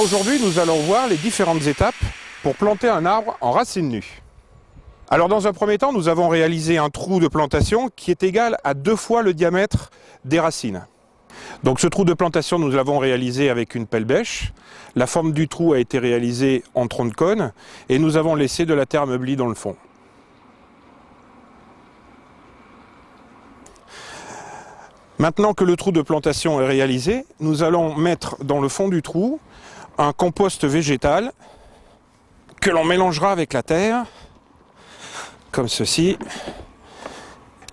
aujourd'hui, nous allons voir les différentes étapes pour planter un arbre en racines nues. Alors dans un premier temps, nous avons réalisé un trou de plantation qui est égal à 2 fois le diamètre des racines. Donc ce trou de plantation, nous l'avons réalisé avec une pelle bêche. La forme du trou a été réalisée en tronc de cône et nous avons laissé de la terre meublée dans le fond. Maintenant que le trou de plantation est réalisé, nous allons mettre dans le fond du trou un compost végétal que l'on mélangera avec la terre, comme ceci,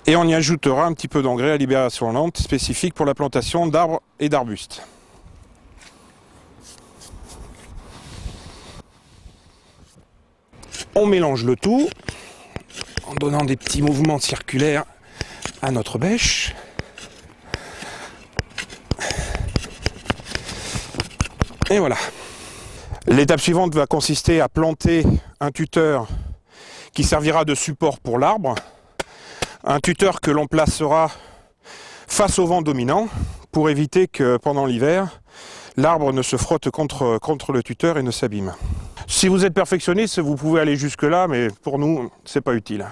et on y ajoutera un petit peu d'engrais à libération lente spécifique pour la plantation d'arbres et d'arbustes. On mélange le tout en donnant des petits mouvements circulaires à notre bêche. Et voilà. L'étape suivante va consister à planter un tuteur qui servira de support pour l'arbre. Un tuteur que l'on placera face au vent dominant pour éviter que pendant l'hiver, l'arbre ne se frotte contre le tuteur et ne s'abîme. Si vous êtes perfectionniste, vous pouvez aller jusque-là, mais pour nous, c'est pas utile.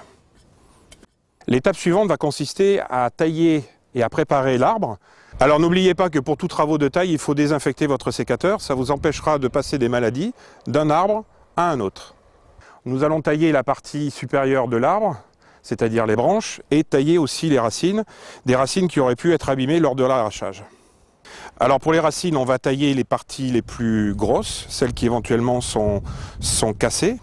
L'étape suivante va consister à tailler et à préparer l'arbre. Alors n'oubliez pas que pour tous travaux de taille, il faut désinfecter votre sécateur. Ça vous empêchera de passer des maladies d'un arbre à un autre. Nous allons tailler la partie supérieure de l'arbre, c'est-à-dire les branches, et tailler aussi les racines, des racines qui auraient pu être abîmées lors de l'arrachage. Alors pour les racines, on va tailler les parties les plus grosses, celles qui éventuellement sont cassées,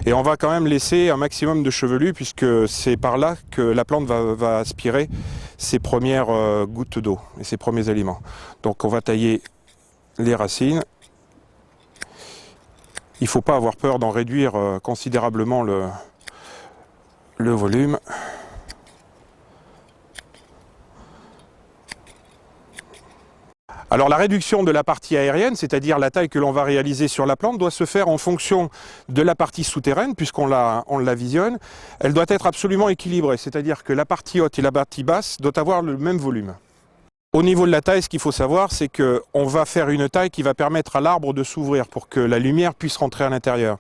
et on va quand même laisser un maximum de chevelu puisque c'est par là que la plante va aspirer ses premières gouttes d'eau et ses premiers aliments. Donc on va tailler les racines. Il ne faut pas avoir peur d'en réduire considérablement le volume. Alors la réduction de la partie aérienne, c'est-à-dire la taille que l'on va réaliser sur la plante, doit se faire en fonction de la partie souterraine, puisqu'on la visionne. Elle doit être absolument équilibrée, c'est-à-dire que la partie haute et la partie basse doivent avoir le même volume. Au niveau de la taille, ce qu'il faut savoir, c'est qu'on va faire une taille qui va permettre à l'arbre de s'ouvrir pour que la lumière puisse rentrer à l'intérieur.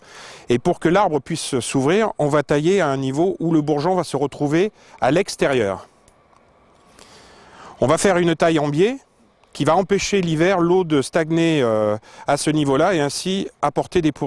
Et pour que l'arbre puisse s'ouvrir, on va tailler à un niveau où le bourgeon va se retrouver à l'extérieur. On va faire une taille en biais, qui va empêcher l'hiver, l'eau de stagner à ce niveau-là et ainsi apporter des pourrissements.